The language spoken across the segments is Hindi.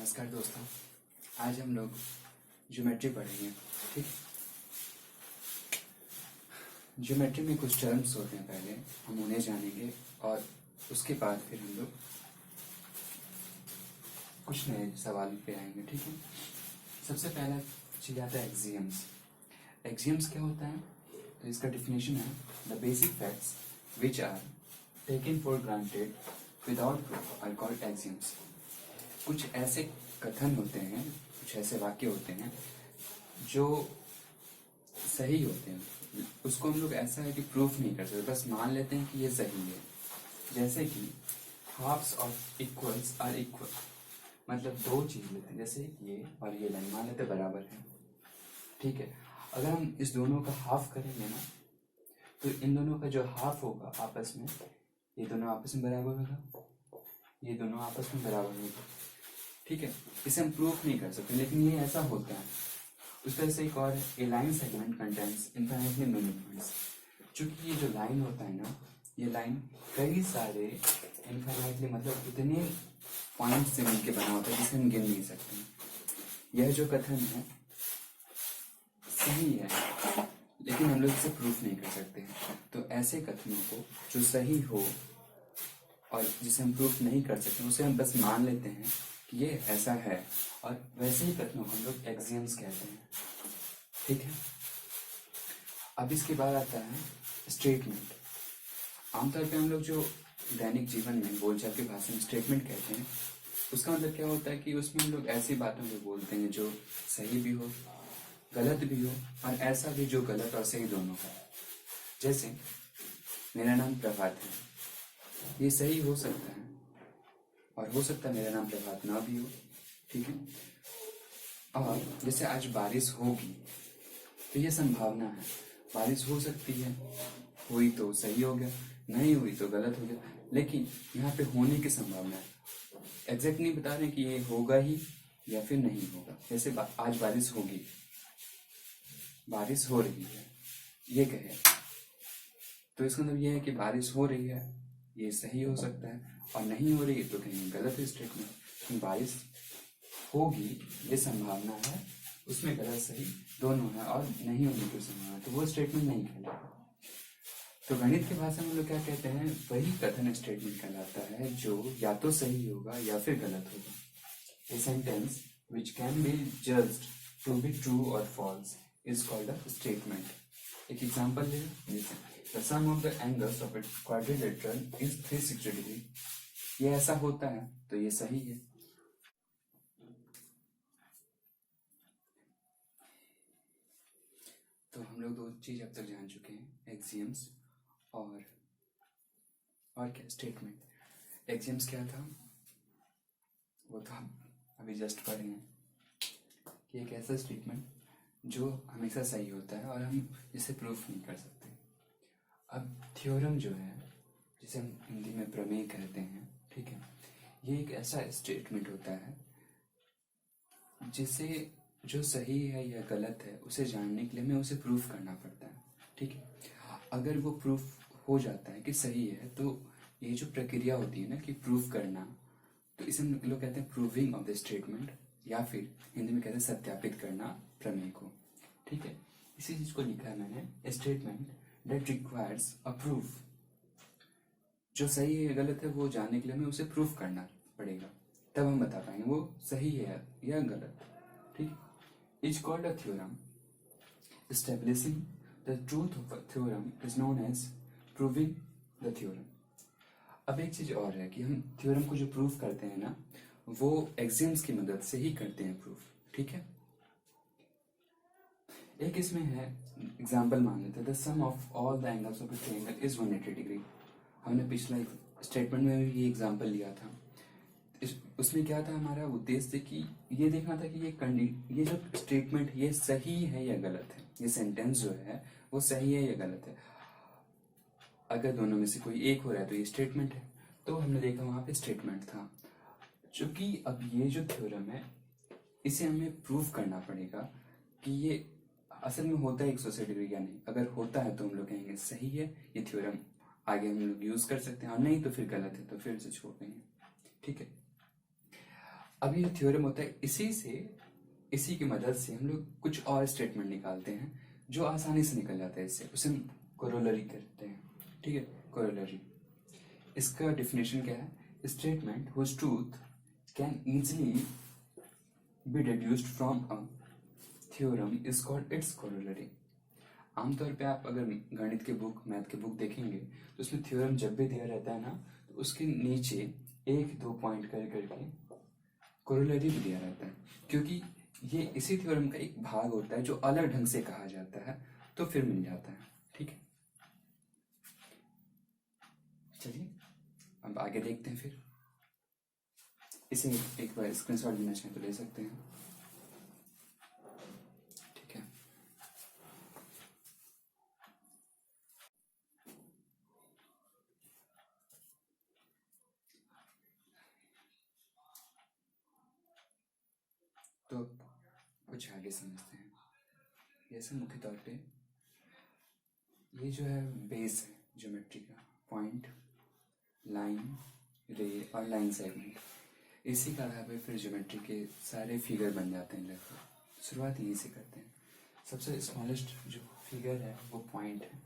नमस्कार दोस्तों, आज हम लोग ज्योमेट्री पढ़ेंगे। ठीक, ज्योमेट्री में कुछ टर्म्स होते हैं, पहले हम उन्हें जानेंगे और उसके बाद फिर हम लोग कुछ नए सवाल पे आएंगे। ठीक है, सबसे पहला चीज आता है एक्सियम्स। एक्सियम्स क्या होता है? तो इसका डेफिनेशन है the basic facts which are taken for granted without proof are called axioms. कुछ ऐसे कथन होते हैं, कुछ ऐसे वाक्य होते हैं जो सही होते हैं, उसको हम लोग ऐसा है कि प्रूफ नहीं कर सकते, बस मान लेते हैं कि ये सही है। जैसे कि halves of equals are equal, मतलब दो चीज लेते हैं, जैसे ये और ये लाइन मान लेते बराबर है। ठीक है, अगर हम इस दोनों का हाफ करेंगे ना, तो इन दोनों का जो हाफ होगा आपस में, ये दोनों आपस में बराबर होगा, ये दोनों आपस में बराबर होगा। ठीक है, इसे हम प्रूफ नहीं कर सकते, लेकिन ये ऐसा होता है। उस तरह से एक और है, a line segment contains infinitely many points. चूंकि ये जो लाइन होता है ना, ये लाइन कई सारे इनफाइनाइटली मतलब इतने पॉइंट से मिलकर बना होता है जिसे हम गिन नहीं सकते। यह जो कथन है सही है, लेकिन हम लोग इसे प्रूफ नहीं कर सकते हैं। तो ऐसे कथनों को जो सही हो और जिसे हम प्रूफ नहीं कर सकते, उसे हम बस मान लेते हैं कि ये ऐसा है, और वैसे ही कथनों को हम लोग एक्सियम्स कहते हैं। ठीक है, अब इसके बाद आता है स्टेटमेंट। आमतौर पे हम लोग जो दैनिक जीवन में बोलचाल की भाषा में स्टेटमेंट कहते हैं, उसका मतलब क्या होता है कि उसमें हम लोग ऐसी बातों को बोलते हैं जो सही भी हो, गलत भी हो, और ऐसा भी जो गलत और सही दोनों हो। जैसे मेरा नाम प्रभात है, ये सही हो सकता है और हो सकता है मेरा नाम प्रभात ना भी हो। ठीक है, और जैसे आज बारिश होगी, तो ये संभावना है, बारिश हो सकती है, हुई तो सही हो गया, नहीं हुई तो गलत हो गया, लेकिन यहाँ पे होने की संभावना है। एग्जैक्ट नहीं बता रहे कि ये होगा ही या फिर नहीं होगा। जैसे आज बारिश होगी, बारिश हो रही है, ये कहे तो इसका मतलब ये है कि बारिश हो रही है, ये सही हो सकता है, और नहीं हो रही है तो कहीं गलत है स्टेटमेंट। बारिश होगी ये संभावना है, उसमें गलत सही दोनों है, और नहीं होने की संभावना, तो वो स्टेटमेंट नहीं कहलाता। तो गणित की भाषा में लोग क्या कहते हैं, वही कथन स्टेटमेंट कहलाता है जो या तो सही होगा या फिर गलत होगा। A sentence which can be judged to be true और false is called a statement. एक एग्जांपल ले, the sum of the angles of a quadrilateral is 360 degree. ये ऐसा होता है तो ये सही है। तो हम लोग दो चीज अब तक जान चुके हैं, एक्सियम्स और क्या, स्टेटमेंट। एक्सियम्स क्या था वो तो हम अभी जस्ट पढ़े हैं कि एक ऐसा स्टेटमेंट जो हमेशा सही होता है और हम इसे प्रूफ नहीं कर सकते। अब थ्योरम जो है, जिसे हम हिंदी में प्रमेय कहते हैं, ठीक है, ये एक ऐसा स्टेटमेंट होता है जिसे जो सही है या गलत है उसे जानने के लिए हमें उसे प्रूफ करना पड़ता है। ठीक है, अगर वो प्रूफ हो जाता है कि सही है, तो ये जो प्रक्रिया होती है ना कि प्रूफ करना, तो इसे हम लोग कहते हैं प्रूविंग ऑफ द स्टेटमेंट, या फिर हिंदी में कहते हैं सत्यापित करना प्रमेय को। ठीक है, इसी चीज को लिखा है मैंने, statement that requires a proof. जो सही है या गलत है वो जानने के लिए हमें उसे प्रूफ करना पड़ेगा, तब हम बता पाएंगे वो सही है या गलत। ठीक, is called a theorem. Establishing the truth of a theorem is known as proving the theorem. अब एक चीज और है कि हम थ्योरम को जो प्रूफ करते हैं ना, वो एक्सियम्स की मदद से ही करते हैं प्रूफ। ठीक है, एक इसमें है एग्जांपल मान लेते हैं, the sum of all the angles of a triangle is 180 degree. हमने पिछला स्टेटमेंट में भी ये एग्जांपल लिया था। उसमें क्या था, हमारा उद्देश्य कि ये देखना था कि ये जो स्टेटमेंट ये सही है या गलत है, ये सेंटेंस जो है वो सही है या गलत है। अगर दोनों में से कोई एक हो रहा है तो ये स्टेटमेंट है। तो हमने देखा वहां पे स्टेटमेंट था। चूंकि अब ये जो थ्योरम है इसे हमें प्रूफ करना पड़ेगा कि ये असल में होता है 180 डिग्री या नहीं। अगर होता है तो हम लोग कहेंगे सही है, ये थ्योरम आगे हम लोग यूज कर सकते हैं, और नहीं तो फिर गलत है तो फिर से छोड़ देंगे। ठीक है, अब ये थ्योरम होता है, इसी की मदद से हम लोग कुछ और स्टेटमेंट निकालते हैं जो आसानी से निकल जाता है इससे, उसे हम कोरोलरी कहते हैं। ठीक है, कोरोलरी। इसका डिफिनेशन क्या है? Statement whose truth can easily be deduced from a theorem is called its corollary. आमतौर पे आप अगर गणित के बुक, मैथ के बुक देखेंगे तो उसमें थ्योरम जब भी दिया रहता है ना, तो उसके नीचे 1-2 पॉइंट कर करके कोरोलरी भी दिया रहता है, क्योंकि ये इसी थ्योरम का एक भाग होता है जो अलग ढंग से कहा जाता है, तो फिर मिल जाता है। ठीक है, चलिए अब आगे देखते हैं। फिर इसे एक बार स्क्रीनशॉट लेना चाहें तो ले सकते हैं। ठीक है, तो कुछ आगे समझते हैं। जैसे मुख्य तौर पे ये जो है बेस है ज्योमेट्री का, पॉइंट, लाइन, रे और लाइन सेगमेंट, इसी का आधार पर फिर ज्योमेट्री के सारे फिगर बन जाते हैं लगभग। शुरुआत यहीं से करते हैं। सबसे स्मॉलेस्ट जो फिगर है वो पॉइंट है।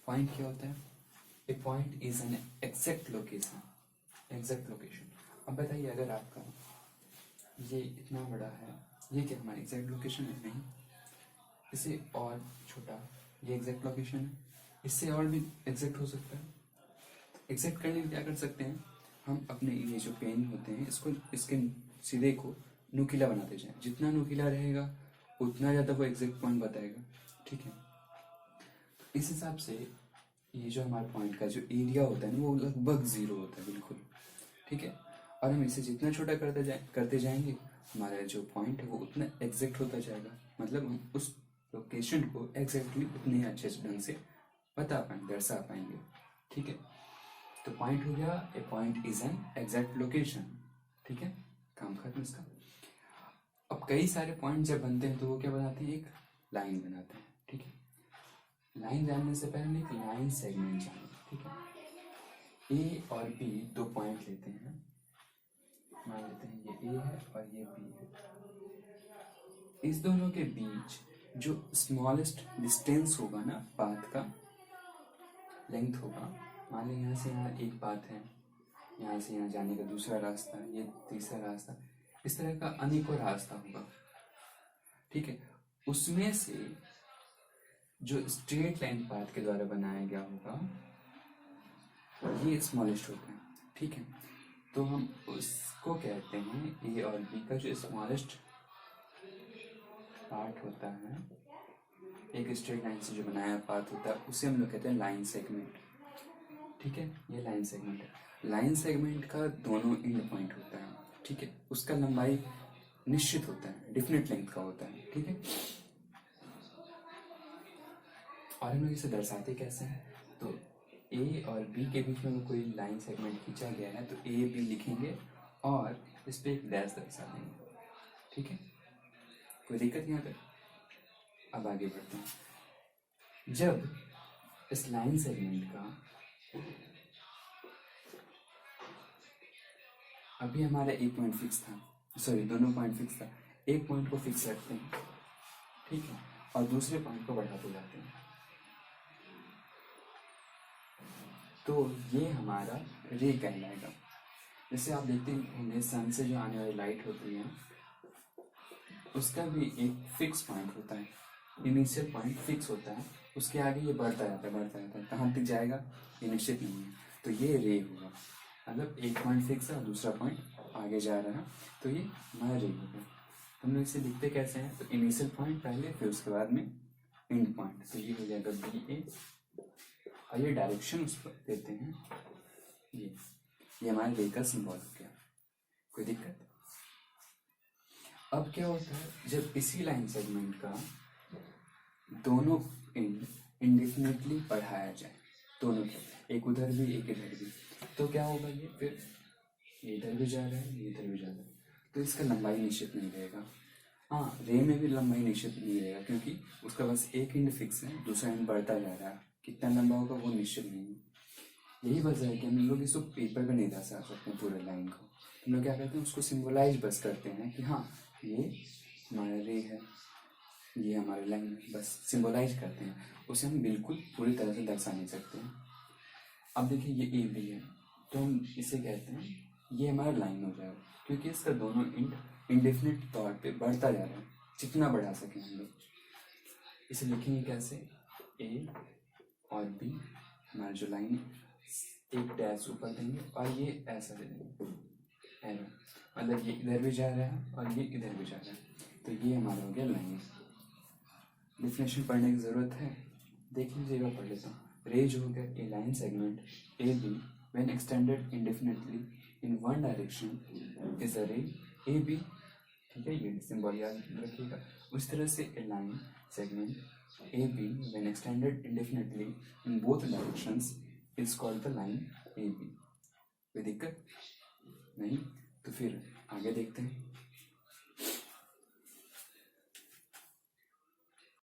पॉइंट क्या होता है? A point is an exact location, exact location. अब बताइए, अगर आपका ये इतना बड़ा है, ये क्या हमारी एग्जैक्ट लोकेशन है? नहीं। इसे और छोटा, ये एग्जैक्ट लोकेशन है। इससे और भी एग्जैक्ट हो सकता है। एग्जैक्ट करने के लिए क्या कर सकते हैं? हम अपने ये जो पेन होते हैं इसको, इसके सिरे को नुकीला बनाते जाएं। जितना नुकीला रहेगा उतना ज़्यादा वो एग्जैक्ट पॉइंट बताएगा। ठीक है, इस हिसाब से ये जो हमारे पॉइंट का जो एरिया होता है ना, वो लगभग 0 होता है, बिल्कुल। ठीक है, और हम इसे जितना छोटा करते जाएंगे, हमारा जो पॉइंट है वो उतना एग्जैक्ट होता जाएगा। मतलब हम उस लोकेशन को एग्जैक्टली उतने अच्छे ढंग से बता पाएंगे, दर्शा पाएंगे। ठीक है, तो पॉइंट हो गया, a point is an exact location. ठीक है, काम खत्म इसका। अब कई सारे पॉइंट जब बनते हैं तो वो क्या बनाते हैं? एक लाइन बनाते हैं। ठीक है, लाइन जानने से पहले एक लाइन सेगमेंट जाने। ठीक है, ए और बी 2 पॉइंट लेते हैं, मान लेते हैं ये ए है और ये बी है। इस दोनों के बीच जो स्मॉलेस्ट डिस्टेंस होगा ना, पाथ का लेंथ होगा, मान लीजिए यहाँ से यहाँ एक पाथ है, यहाँ से यहाँ जाने का दूसरा रास्ता, ये तीसरा रास्ता, इस तरह का अनेकों रास्ता होगा। ठीक है, उसमें से जो स्ट्रेट लाइन पाथ के द्वारा बनाया गया होगा ये स्मॉलेस्ट होता है। ठीक है, तो हम उसको कहते हैं ए और बी का जो स्मॉलेस्ट पार्ट होता है, एक स्ट्रेट लाइन से जो बनाया पाथ होता है, उसे हम लोग कहते हैं लाइन सेगमेंट। ठीक है, ये लाइन सेगमेंट है। लाइन सेगमेंट का दोनों एंड पॉइंट होता है। ठीक है, उसका लंबाई निश्चित होता है, डिफिनिट लेंथ का होता है। ठीक है, और हम लोग इसे दर्शाते कैसे हैं? तो ए और बी के बीच में कोई लाइन सेगमेंट खींचा गया है तो ए बी लिखेंगे और इस पर एक डैश दर्शा देंगे। ठीक है, कोई दिक्कत यहाँ तक? अब आगे बढ़ते हैं। जब इस लाइन सेगमेंट का, अभी हमारा एक पॉइंट फिक्स था, सॉरी दोनों पॉइंट फिक्स था, एक पॉइंट को फिक्स रखते हैं। ठीक है, और दूसरे पॉइंट को बढ़ाते जाते हैं, तो ये हमारा रे कहलाएगा। जैसे आप देखते होंगे सन से जो आने वाली लाइट होती है उसका भी एक फिक्स पॉइंट होता है, इनिशियल पॉइंट फिक्स होता है, उसके आगे ये बढ़ता जाता है, कहाँ तक जाएगा ये निश्चित नहीं है। तो ये रे होगा, मतलब एक पॉइंट फिक्स है और दूसरा पॉइंट आगे जा रहा है, तो ये हमारा रे होगा। हम लोग इसे लिखते कैसे हैं? तो इनिशियल पॉइंट पहले, फिर उसके बाद में एंड पॉइंट, तो ये हो जाएगा बी ए, और ये डायरेक्शन उस पर देते हैं, ये हमारे रे का सिंबल हो गया। कोई दिक्कत? अब क्या होता है जब इसी लाइन सेगमेंट का दोनों एंड इंडेफिनिटली बढ़ाया जाए, दोनों के, एक उधर भी एक इधर भी, तो क्या होगा? ये फिर ये इधर भी जा रहा है, ये इधर भी जा रहा है, तो इसका लंबाई निश्चित नहीं रहेगा। हाँ, रे में भी लंबाई निश्चित नहीं रहेगा, क्योंकि उसका बस एक एंड फिक्स है, दूसरा एंड बढ़ता जा रहा है, कितना लंबा होगा वो निश्चित नहीं है। यही वजह है कि हम लोग इसको पेपर पर नहीं दर्शा सकते पूरे लाइन को, हम लोग क्या करते हैं, उसको सिंबलाइज बस करते हैं कि हाँ ये हमारा रे है, ये हमारी लाइन है, बस सिंबलाइज करते हैं, उसे हम बिल्कुल पूरी तरह से दर्शा नहीं सकते हैं। अब देखिए ये ए बी है, तो हम इसे कहते हैं ये हमारा लाइन हो जाएगा, क्योंकि इसका दोनों इंड इंडेफिनिट तौर पे बढ़ता जा रहा है, जितना बढ़ा सकें हम लोग। इसे लिखेंगे कैसे, ए और बी हमारी जो लाइन है, एक डैश ऊपर देंगे और ये ऐसा दे देंगे एरो, मतलब ये इधर भी जा रहा है और ये इधर भी जा रहा है, तो ये हमारा हो गया लाइन। डिफिनेशन पढ़ने की ज़रूरत है, देख लीजिएगा, पढ़ लेता हूँ। रे जो हो गया, a line segment A B when extended indefinitely in one direction is a ray A B, ठीक है, ये सिंबल याद रखिएगा। उस तरह से a line segment A B when extended indefinitely in both directions is called the line A B. कोई दिक्कत नहीं? तो फिर आगे देखते हैं।